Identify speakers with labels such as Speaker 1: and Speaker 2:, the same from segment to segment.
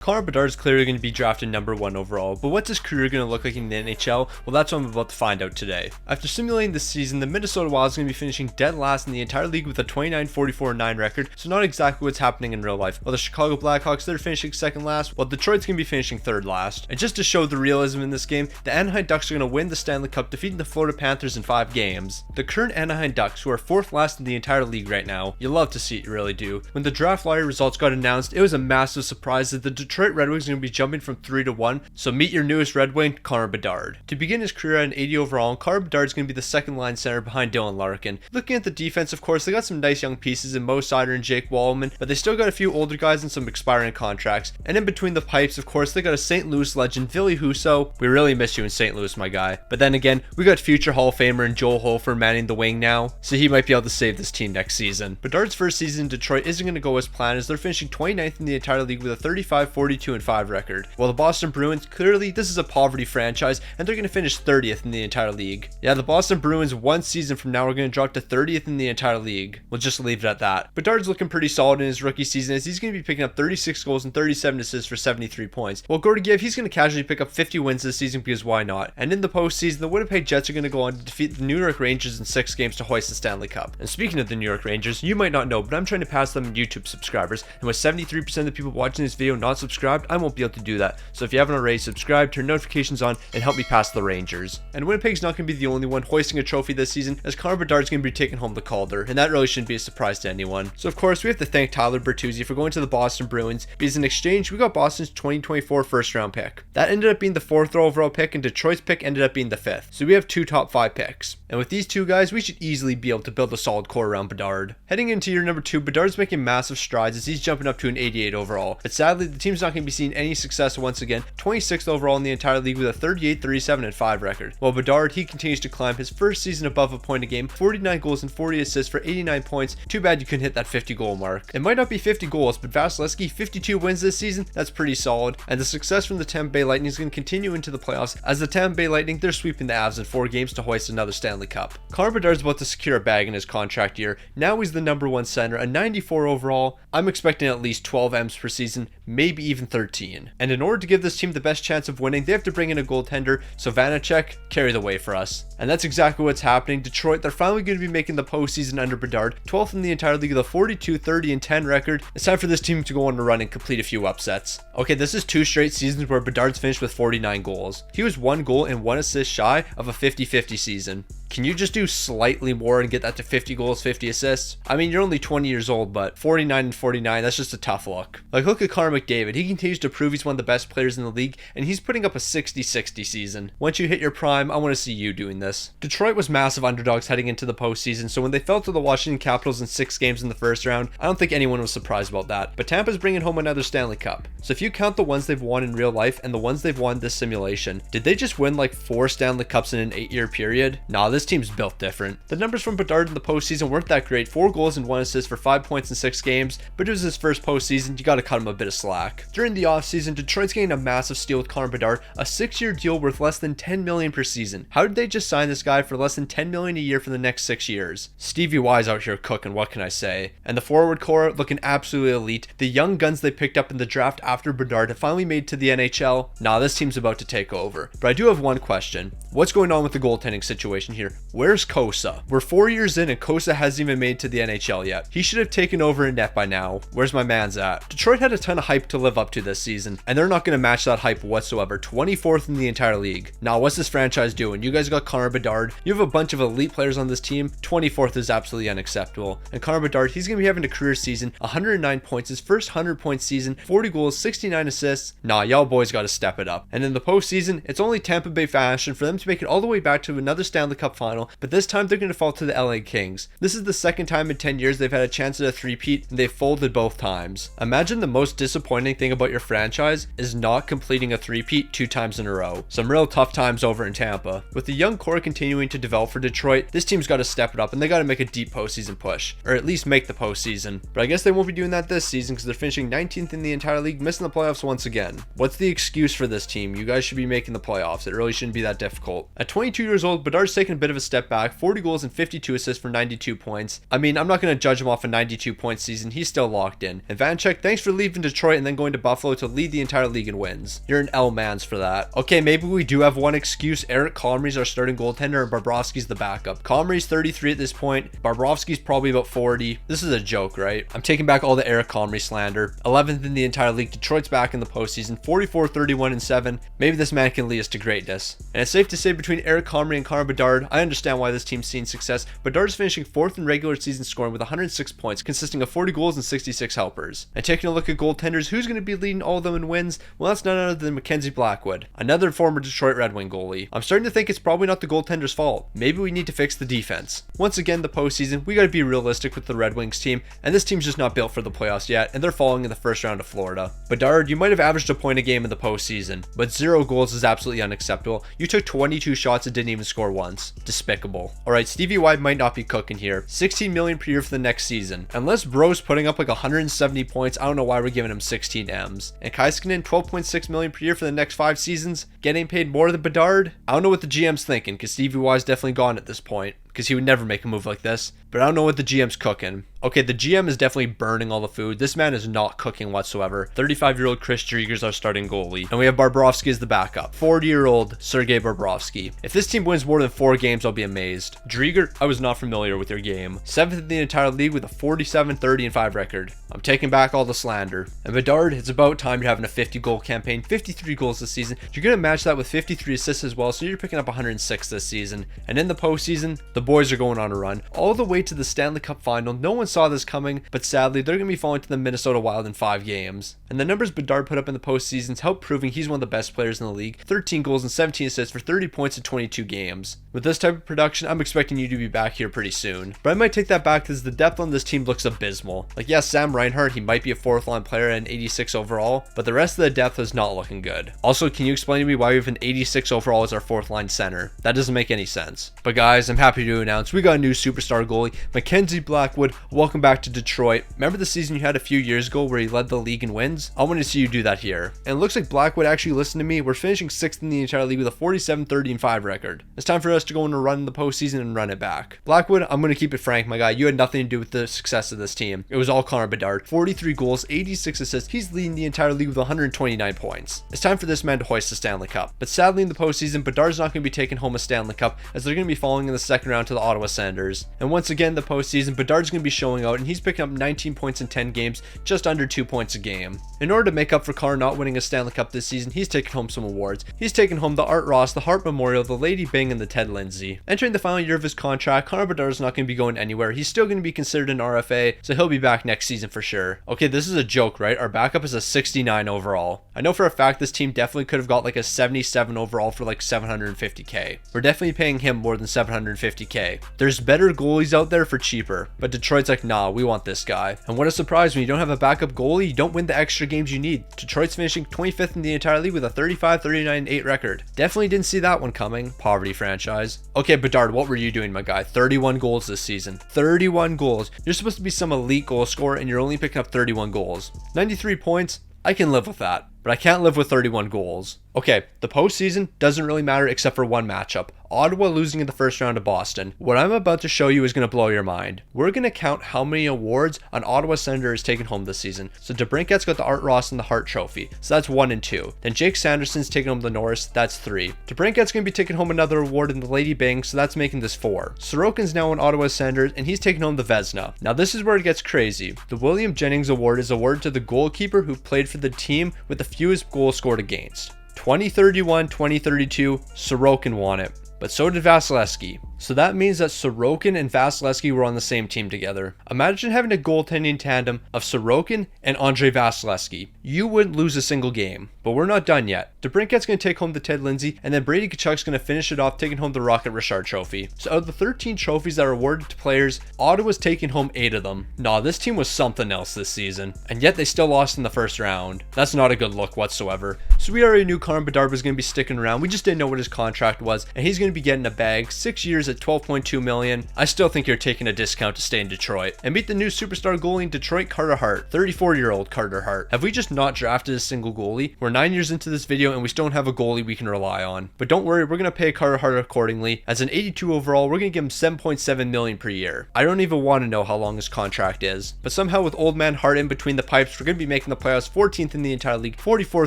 Speaker 1: Connor Bedard is clearly going to be drafted number 1 overall, but what's his career going to look like in the NHL? Well, that's what I'm about to find out today. After simulating this season, the Minnesota Wild is going to be finishing dead last in the entire league with a 29-44-9 record, so not exactly what's happening in real life. While the Chicago Blackhawks, they're finishing second last, while Detroit's going to be finishing third last. And just to show the realism in this game, the Anaheim Ducks are going to win the Stanley Cup, defeating the Florida Panthers in 5 games. The current Anaheim Ducks, who are 4th last in the entire league right now, you love to see it, you really do. When the draft lottery results got announced, it was a massive surprise that the Detroit Red Wings are going to be jumping from 3 to 1, so meet your newest Red Wing, Connor Bedard. To begin his career at an 80 overall, Connor Bedard is going to be the second line center behind Dylan Larkin. Looking at the defense, of course, they got some nice young pieces in Mo Seider and Jake Wallman, but they still got a few older guys and some expiring contracts. And in between the pipes, of course, they got a St. Louis legend, Ville Husso. We really miss you in St. Louis, my guy. But then again, we got future Hall of Famer and Joel Hofer manning the wing now, so he might be able to save this team next season. Bedard's first season in Detroit isn't going to go as planned, as they're finishing 29th in the entire league with a 35-42-5 record. While the Boston Bruins, clearly this is a poverty franchise, and they're going to finish 30th in the entire league. Yeah, the Boston Bruins one season from now are going to drop to 30th in the entire league. We'll just leave it at that. Bedard's looking pretty solid in his rookie season, as he's going to be picking up 36 goals and 37 assists for 73 points. While Gorgiev, he's going to casually pick up 50 wins this season, because why not? And in the postseason, the Winnipeg Jets are going to go on to defeat the New York Rangers in 6 games to hoist the Stanley Cup. And speaking of the New York Rangers, you might not know, but I'm trying to pass them YouTube subscribers, and with 73% of the people watching this video not subscribed, I won't be able to do that. So if you haven't already, subscribe, turn notifications on, and help me pass the Rangers. And Winnipeg's not going to be the only one hoisting a trophy this season, as Connor Bedard's going to be taking home the Calder, and that really shouldn't be a surprise to anyone. So of course, we have to thank Tyler Bertuzzi for going to the Boston Bruins, because in exchange, we got Boston's 2024 first round pick. That ended up being the 4th overall pick, and Detroit's pick ended up being the 5th. So we have 2 top 5 picks. And with these 2 guys, we should easily be able to build a solid core around Bedard. Heading into year number 2, Bedard's making massive strides as he's jumping up to an 88 overall. But sadly, the team's not going to be seeing any success once again, 26th overall in the entire league with a 38-37-5 record. While Bedard, he continues to climb his first season above a point a game, 49 goals and 40 assists for 89 points. Too bad you couldn't hit that 50 goal mark. It might not be 50 goals, but Vasilevsky, 52 wins this season, that's pretty solid. And the success from the Tampa Bay Lightning is going to continue into the playoffs, as the Tampa Bay Lightning, they're sweeping the Avs in 4 games to hoist another Stanley Cup. Connor Bedard's about to secure a bag in his contract year. Now he's the number 1 center, a 94 overall. I'm expecting at least 12 M's per season, maybe even 13. And in order to give this team the best chance of winning, they have to bring in a goaltender, so Vanacek, carry the way for us. And that's exactly what's happening. Detroit, they're finally going to be making the postseason under Bedard, 12th in the entire league with a 42-30-10 record. It's time for this team to go on a run and complete a few upsets. Okay, this is 2 straight seasons where Bedard's finished with 49 goals. He was 1 goal and 1 assist shy of a 50-50 season. Can you just do slightly more and get that to 50 goals, 50 assists? I mean, you're only 20 years old, but 49 and 49, that's just a tough look. Like, look at Connor McDavid. He continues to prove he's one of the best players in the league, and he's putting up a 60-60 season. Once you hit your prime, I want to see you doing this. Detroit was massive underdogs heading into the postseason, so when they fell to the Washington Capitals in 6 games in the first round, I don't think anyone was surprised about that. But Tampa's bringing home another Stanley Cup. So if you count the ones they've won in real life and the ones they've won this simulation, did they just win like 4 Stanley Cups in an 8-year period? Nah, this team's built different. The numbers from Bedard in the postseason weren't that great, 4 goals and 1 assist for 5 points in 6 games, but it was his first postseason, you gotta cut him a bit of slack. During the offseason, Detroit's getting a massive steal with Connor Bedard, a 6-year deal worth less than $10 million per season. How did they just sign this guy for less than $10 million a year for the next 6 years? Stevie Y's out here cooking, what can I say? And the forward core looking absolutely elite. The young guns they picked up in the draft after Bedard have finally made to the NHL. Nah, this team's about to take over. But I do have one question. What's going on with the goaltending situation here? Where's Kosa? We're 4 years in and Kosa hasn't even made to the NHL yet. He should have taken over in net by now. Where's my man's at? Detroit had a ton of hype to live up to this season, and they're not going to match that hype whatsoever. 24th in the entire league. Now, what's this franchise doing? You guys got Connor Bedard. You have a bunch of elite players on this team. 24th is absolutely unacceptable. And Connor Bedard, he's going to be having a career season, 109 points, his first 100-point season, 40 goals, 69 assists. Nah, y'all boys got to step it up. And in the postseason, it's only Tampa Bay fashion for them to make it all the way back to another Stanley Cup final, but this time they're going to fall to the LA Kings. This is the second time in 10 years they've had a chance at a three-peat, and they've folded both times. Imagine the most disappointing thing about your franchise is not completing a three-peat 2 times in a row. Some real tough times over in Tampa. With the young core continuing to develop for Detroit, this team's got to step it up, and they got to make a deep postseason push, or at least make the postseason. But I guess they won't be doing that this season because they're finishing 19th in the entire league, missing the playoffs once again. What's the excuse for this team? You guys should be making the playoffs. It really shouldn't be that difficult. At 22 years old, Bedard's taken a bit bit of a step back, 40 goals and 52 assists for 92 points. I mean, I'm not going to judge him off a 92-point season. He's still locked in. And Vanchek, thanks for leaving Detroit and then going to Buffalo to lead the entire league in wins. You're an L-mans for that. Okay, maybe we do have one excuse. Eric Comrie's our starting goaltender and Bobrovsky's the backup. Comrie's 33 at this point. Bobrovsky's probably about 40. This is a joke, right? I'm taking back all the Eric Comrie slander. 11th in the entire league. Detroit's back in the postseason. 44, 31, and 7. Maybe this man can lead us to greatness. And it's safe to say between Eric Comrie and Connor Bedard, I understand why this team's seen success. Bedard is finishing 4th in regular season scoring with 106 points, consisting of 40 goals and 66 helpers. And taking a look at goaltenders, who's going to be leading all of them in wins? Well, that's none other than Mackenzie Blackwood, another former Detroit Red Wing goalie. I'm starting to think it's probably not the goaltender's fault. Maybe we need to fix the defense. Once again, the postseason, we got to be realistic with the Red Wings team, and this team's just not built for the playoffs yet, and they're falling in the first round of Florida. Bedard, you might have averaged a point a game in the postseason, but 0 goals is absolutely unacceptable. You took 22 shots and didn't even score once. Despicable. Alright, Stevie White might not be cooking here. 16 million per year for the next season. Unless Bro's putting up like 170 points, I don't know why we're giving him 16 M's. And Kaiskinen, 12.6 million per year for the next 5 seasons, getting paid more than Bedard? I don't know what the GM's thinking, because Stevie Y's definitely gone at this point, because he would never make a move like this. But I don't know what the GM's cooking. Okay, the GM is definitely burning all the food. This man is not cooking whatsoever. 35-year-old Chris Driedger's our starting goalie. And we have Bobrovsky as the backup. 40-year-old Sergei Bobrovsky. If this team wins more than 4 games, I'll be amazed. Driedger, I was not familiar with your game. 7th in the entire league with a 47, 30, and 5 record. I'm taking back all the slander. And Bedard, it's about time you're having a 50-goal campaign. 53 goals this season. You're going to match that with 53 assists as well, so you're picking up 106 this season. And in the postseason, the boys are going on a run. All the way to the Stanley Cup Final. No one saw this coming, but sadly, they're going to be falling to the Minnesota Wild in 5 games. And the numbers Bedard put up in the postseasons help proving he's one of the best players in the league. 13 goals and 17 assists for 30 points in 22 games. With this type of production, I'm expecting you to be back here pretty soon. But I might take that back because the depth on this team looks abysmal. Like, yes, Sam Reinhart, he might be a 4th line player and 86 overall, but the rest of the depth is not looking good. Also, can you explain to me why we have an 86 overall as our 4th line center? That doesn't make any sense. But guys, I'm happy to announce we got a new superstar goalie, Mackenzie Blackwood. Welcome back to Detroit. Remember the season you had a few years ago where he led the league in wins? I want to see you do that here. And it looks like Blackwood actually listened to me. We're finishing 6th in the entire league with a 47, 30, and 5 record. It's time for us to go on a run in the postseason and run it back. Blackwood, I'm going to keep it frank, my guy. You had nothing to do with the success of this team. It was all Connor Bedard. 43 goals, 86 assists. He's leading the entire league with 129 points. It's time for this man to hoist the Stanley Cup. But sadly in the postseason, Bedard's not going to be taking home a Stanley Cup as they're going to be falling in the second round to the Ottawa Senators. And once again, the postseason, Bedard's going to be showing out and he's picking up 19 points in 10 games, just under 2 points a game. In order to make up for Connor not winning a Stanley Cup this season, he's taking home some awards. He's taking home the Art Ross, the Hart Memorial, the Lady Byng, and the Ted Lindsay. Entering the final year of his contract, Connor Bedard is not going to be going anywhere. He's still going to be considered an RFA, so he'll be back next season for sure. Okay, this is a joke, right? Our backup is a 69 overall. I know for a fact this team definitely could have got like a 77 overall for like 750k. We're definitely paying him more than 750k. There's better goalies out there for cheaper, but Detroit's like, nah, we want this guy. And what a surprise, when you don't have a backup goalie, you don't win the extra games you need. Detroit's finishing 25th in the entire league with a 35, 39, 8 record. Definitely didn't see that one coming. Poverty franchise. Okay, Bedard, what were you doing, my guy? 31 goals this season. 31 goals. You're supposed to be some elite goal scorer and you're only picking up 31 goals. 93 points. I can live with that, but I can't live with 31 goals. Okay, the postseason doesn't really matter except for one matchup. Ottawa losing in the first round to Boston. What I'm about to show you is going to blow your mind. We're going to count how many awards an Ottawa Senator has taken home this season. So DeBrincat's got the Art Ross and the Hart Trophy. So that's 1 and 2. Then Jake Sanderson's taking home the Norris. That's 3. DeBrincat's going to be taking home another award in the Lady Byng. So that's making this 4. Sorokin's now an Ottawa Senators and he's taking home the Vezina. Now this is where it gets crazy. The William Jennings Award is awarded to the goalkeeper who played for the team with the fewest goals scored against. 2031, 2032, Sorokin won it. But so did Vasilevsky. So that means that Sorokin and Vasilevsky were on the same team together. Imagine having a goaltending tandem of Sorokin and Andrei Vasilevsky. You wouldn't lose a single game. But we're not done yet. DeBrincat's going to take home the Ted Lindsay, and then Brady Tkachuk's going to finish it off taking home the Rocket Richard Trophy. So out of the 13 trophies that are awarded to players, Ottawa's taking home 8 of them. Nah, this team was something else this season. And yet they still lost in the first round. That's not a good look whatsoever. So we already knew Connor Bedard was going to be sticking around. We just didn't know what his contract was, and he's going to be getting a bag. 6 years at $12.2 million. I still think you're taking a discount to stay in Detroit. And meet the new superstar goalie in Detroit, Carter Hart. 34-year-old Carter Hart. Have we just just not drafted a single goalie. We're 9 years into this video and we still don't have a goalie we can rely on. But don't worry, we're going to pay Carter Hart accordingly. As an 82 overall, we're going to give him $7.7 million per year. I don't even want to know how long his contract is. But somehow with old man Hart in between the pipes, we're going to be making the playoffs, 14th in the entire league, 44,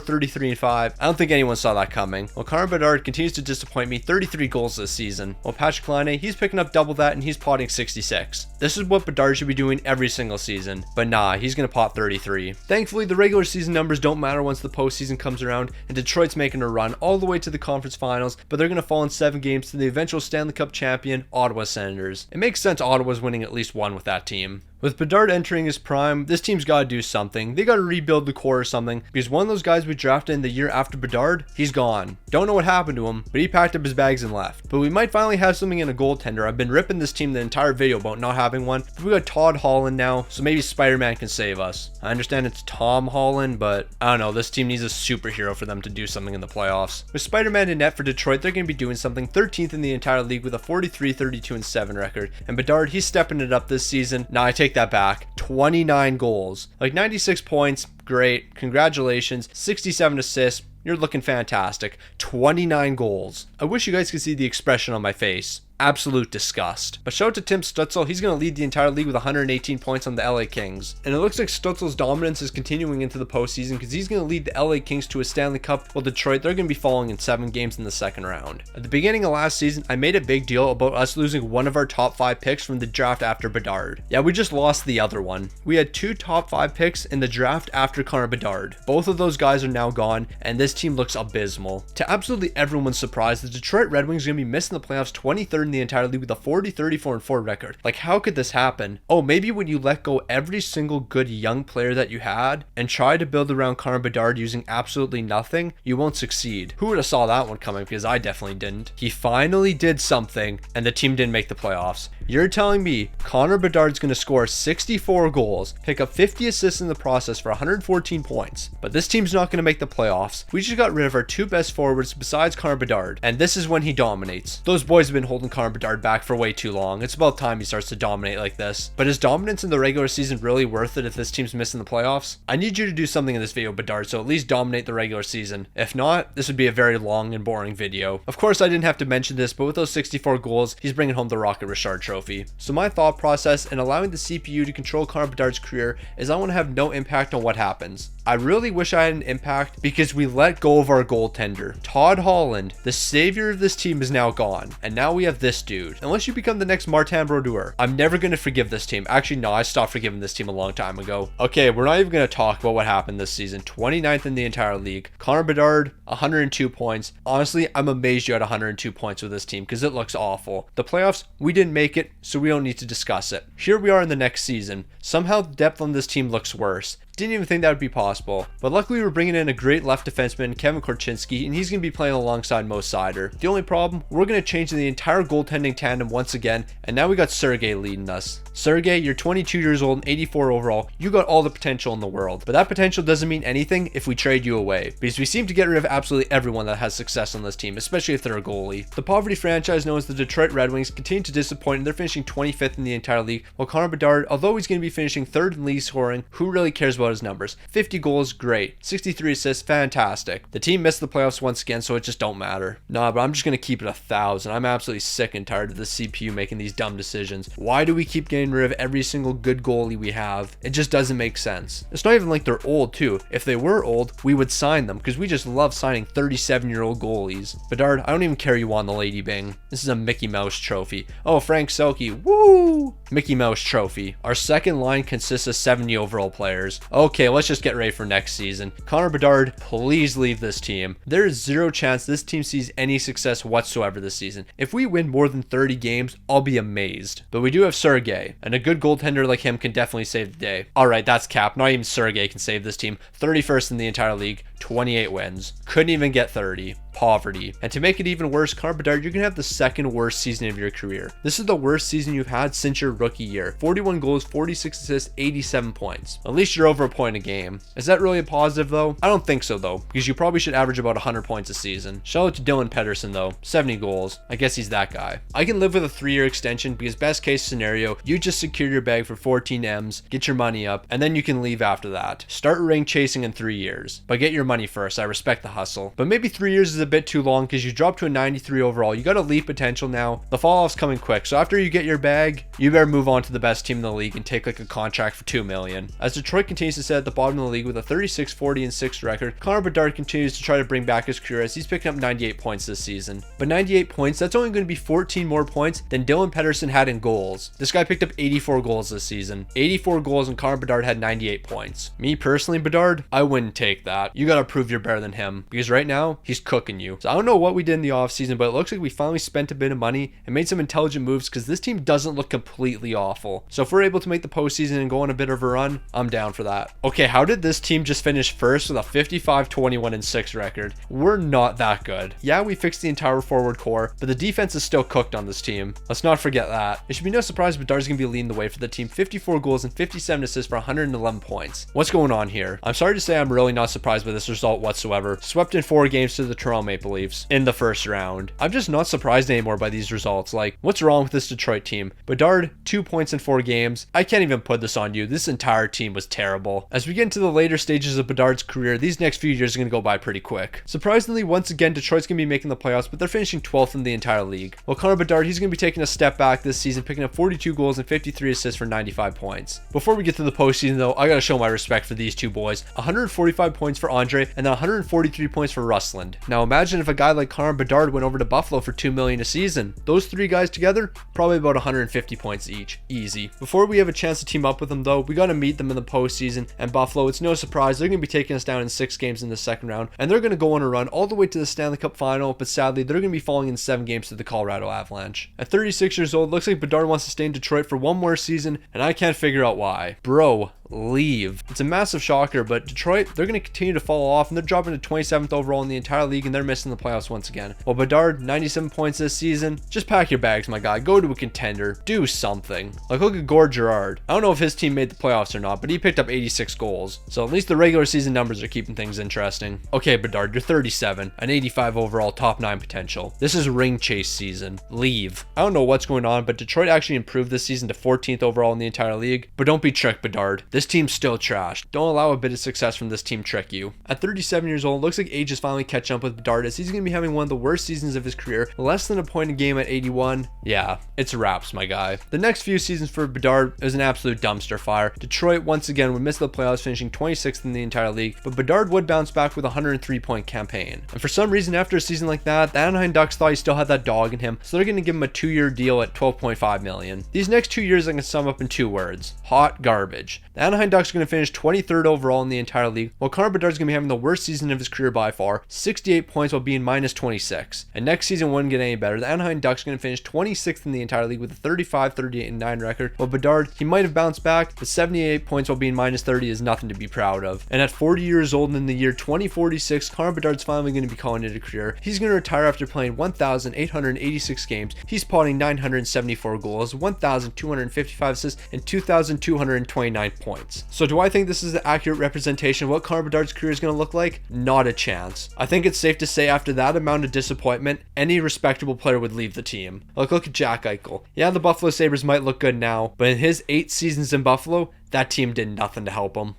Speaker 1: 33, and 5. I don't think anyone saw that coming. Well, Connor Bedard continues to disappoint me, 33 goals this season. Well, Patrick Laine, he's picking up double that and he's potting 66. This is what Bedard should be doing every single season. But nah, he's going to pot 33. Thankfully, the regular season numbers don't matter once the postseason comes around, and Detroit's making a run all the way to the conference finals, but they're going to fall in 7 games to the eventual Stanley Cup champion, Ottawa Senators. It makes sense Ottawa's winning at least one with that team. With Bedard entering his prime, this team's got to do something. They got to rebuild the core or something, because one of those guys we drafted in the year after Bedard, he's gone. Don't know what happened to him, but he packed up his bags and left. But we might finally have something in a goaltender. I've been ripping this team the entire video about not having one. But we got Todd Holland now, so maybe Spider-Man can save us. I understand it's Tom Holland, but I don't know, this team needs a superhero for them to do something in the playoffs. With Spider-Man in net for Detroit, they're going to be doing something, 13th in the entire league with a 43, 32, and 7 record. And Bedard, he's stepping it up this season. Nah, I take that back. 29 goals, like 96 points, great, congratulations. 67 assists, you're looking fantastic. 29 goals. I wish you guys could see the expression on my face. Absolute disgust. But shout out to Tim Stützle, he's going to lead the entire league with 118 points on the LA Kings. And it looks like Stützle's dominance is continuing into the postseason because he's going to lead the LA Kings to a Stanley Cup, while Detroit, they're going to be falling in 7 games in the second round. At the beginning of last season, I made a big deal about us losing one of our top 5 picks from the draft after Bedard. Yeah, we just lost the other one. We had 2 top 5 picks in the draft after Connor Bedard. Both of those guys are now gone, and this team looks abysmal. To absolutely everyone's surprise, the Detroit Red Wings are going to be missing the playoffs, 23rd in the entire league with a 40, 34, and 4 record. Like, how could this happen? Oh, maybe when you let go every single good young player that you had and try to build around Connor Bedard using absolutely nothing, you won't succeed. Who would have saw that one coming? Because I definitely didn't. He finally did something and the team didn't make the playoffs. You're telling me Connor Bedard's going to score 64 goals, pick up 50 assists in the process for 114 points, but this team's not going to make the playoffs. We just got rid of our 2 best forwards besides Connor Bedard, and this is when he dominates. Those boys have been holding Connor Bedard back for way too long. It's about time he starts to dominate like this. But is dominance in the regular season really worth it if this team's missing the playoffs? I need you to do something in this video, Bedard, so at least dominate the regular season. If not, this would be a very long and boring video. Of course, I didn't have to mention this, but with those 64 goals, he's bringing home the Rocket Richard trophy. So my thought process in allowing the CPU to control Connor Bedard's career is I want to have no impact on what happens. I really wish I had an impact because we let go of our goaltender. Todd Holland, the savior of this team, is now gone. And now we have this dude. Unless you become the next Martin Brodeur, I'm never going to forgive this team. Actually, no, I stopped forgiving this team a long time ago. Okay, we're not even going to talk about what happened this season. 29th in the entire league. Connor Bedard, 102 points. Honestly, I'm amazed you had 102 points with this team because it looks awful. The playoffs, we didn't make it, so we don't need to discuss it. Here we are in the next season. Somehow the depth on this team looks worse. Didn't even think that would be possible. But luckily we're bringing in a great left defenseman, Kevin Korchinski, and he's going to be playing alongside Mo Seider. The only problem, we're going to change the entire goaltending tandem once again, and now we got Sergei leading us. Sergei, you're 22 years old and 84 overall. You got all the potential in the world. But that potential doesn't mean anything if we trade you away, because we seem to get rid of absolutely everyone that has success on this team, especially if they're a goalie. The poverty franchise known as the Detroit Red Wings continue to disappoint, and they're finishing 25th in the entire league, while Connor Bedard, although he's going to be finishing 3rd in league scoring, who really cares about his numbers? 50 goals, great. 63 assists, fantastic. The team missed the playoffs once again, so it just don't matter. Nah, but I'm just going to keep it 1,000. I'm absolutely sick and tired of the CPU making these dumb decisions. Why do we keep getting rid of every single good goalie we have? It just doesn't make sense. It's not even like they're old too. If they were old, we would sign them because we just love signing 37-year-old goalies. Bedard, I don't even care you won the Lady Bing. This is a Mickey Mouse trophy. Oh, Frank Selke, woo! Mickey Mouse trophy. Our second line consists of 70 overall players. Okay, let's just get ready for next season. Connor Bedard, please leave this team. There is zero chance this team sees any success whatsoever this season. If we win more than 30 games, I'll be amazed. But we do have Sergei, and a good goaltender like him can definitely save the day. Alright, that's cap. Not even Sergei can save this team. 31st in the entire league, 28 wins. Couldn't even get 30. poverty. And to make it even worse, Connor Bedard, you're going to have the second worst season of your career. This is the worst season you've had since your rookie year. 41 goals, 46 assists, 87 points. At least you're over a point a game. Is that really a positive though? I don't think so though, because you probably should average about 100 points a season. Shout out to Dylan Pedersen though, 70 goals. I guess he's that guy. I can live with a 3-year extension because best case scenario, you just secure your bag for 14 M's, get your money up, and then you can leave after that. Start ring chasing in 3 years. But get your money first. I respect the hustle. But maybe 3 years is a bit too long because you dropped to a 93 overall. You got elite potential now. The fall off's coming quick. So after you get your bag, you better move on to the best team in the league and take like a contract for $2 million. As Detroit continues to sit at the bottom of the league with a 36-40-6 record, Connor Bedard continues to try to bring back his career as he's picking up 98 points this season. But 98 points, that's only going to be 14 more points than Dylan Pedersen had in goals. This guy picked up 84 goals this season. 84 goals and Connor Bedard had 98 points. Me personally, Bedard, I wouldn't take that. You got to prove you're better than him because right now he's cooking you. So I don't know what we did in the offseason, but it looks like we finally spent a bit of money and made some intelligent moves because this team doesn't look completely awful. So if we're able to make the postseason and go on a bit of a run, I'm down for that. Okay, how did this team just finish first with a 55-21-6 record? We're not that good. Yeah, we fixed the entire forward core, but the defense is still cooked on this team. Let's not forget that. It should be no surprise Bedard's going to be leading the way for the team. 54 goals and 57 assists for 111 points. What's going on here? I'm sorry to say I'm really not surprised by this result whatsoever. Swept in 4 games to the Toronto Maple Leafs in the first round. I'm just not surprised anymore by these results. Like, what's wrong with this Detroit team? Bedard, 2 points in 4 games. I can't even put this on you. This entire team was terrible. As we get into the later stages of Bedard's career, these next few years are going to go by pretty quick. Surprisingly, once again, Detroit's going to be making the playoffs, but they're finishing 12th in the entire league. While Connor Bedard, he's going to be taking a step back this season, picking up 42 goals and 53 assists for 95 points. Before we get to the postseason though, I got to show my respect for these two boys. 145 points for Andre and then 143 points for Rustland. Now imagine if a guy like Connor Bedard went over to Buffalo for $2 million a season. Those 3 guys together, probably about 150 points each. Easy. Before we have a chance to team up with them though, we got to meet them in the postseason, and Buffalo, it's no surprise, they're going to be taking us down in 6 games in the second round, and they're going to go on a run all the way to the Stanley Cup Final, but sadly, they're going to be falling in 7 games to the Colorado Avalanche. At 36 years old, looks like Bedard wants to stay in Detroit for one more season, and I can't figure out why. Bro, leave. It's a massive shocker, but Detroit, they're going to continue to fall off, and they're dropping to 27th overall in the entire league, and they're missing the playoffs once again. Well, Bedard, 97 points this season. Just pack your bags, my guy. Go to a contender. Do something. Like, look at Gord Gerard. I don't know if his team made the playoffs or not, but he picked up 86 goals. So at least the regular season numbers are keeping things interesting. Okay, Bedard, you're 37, an 85 overall, top 9 potential. This is ring chase season. Leave. I don't know what's going on, but Detroit actually improved this season to 14th overall in the entire league. But don't be tricked, Bedard. This team's still trash. Don't allow a bit of success from this team trick you. At 37 years old, looks like age is finally catching up with Bedard as he's going to be having one of the worst seasons of his career. Less than a point a game at 81. Yeah, it's wraps, my guy. The next few seasons for Bedard is an absolute dumpster fire. Detroit, once again, would miss the playoffs, finishing 26th in the entire league, but Bedard would bounce back with a 103-point campaign. And for some reason, after a season like that, the Anaheim Ducks thought he still had that dog in him, so they're going to give him a 2-year deal at $12.5 million. These next 2 years I can sum up in 2 words. Hot garbage. The Anaheim Ducks are going to finish 23rd overall in the entire league, while Connor Bedard's going to be having the worst season of his career by far, 68 points while being minus 26. And next season wouldn't get any better. The Anaheim Ducks are going to finish 26th in the entire league with a 35-38-9 record, while Bedard, he might have bounced back, but 78 points while being minus 30 is nothing to be proud of. And at 40 years old and in the year 2046, Connor Bedard's finally going to be calling it a career. He's going to retire after playing 1,886 games. He's potting 974 goals, 1,255 assists, and 2,229 points. So do I think this is the accurate representation of what Connor Bedard's career is going to look like? Not a chance. I think it's safe to say after that amount of disappointment, any respectable player would leave the team. Like, look at Jack Eichel. Yeah, the Buffalo Sabres might look good now, but in his 8 seasons in Buffalo, that team did nothing to help him.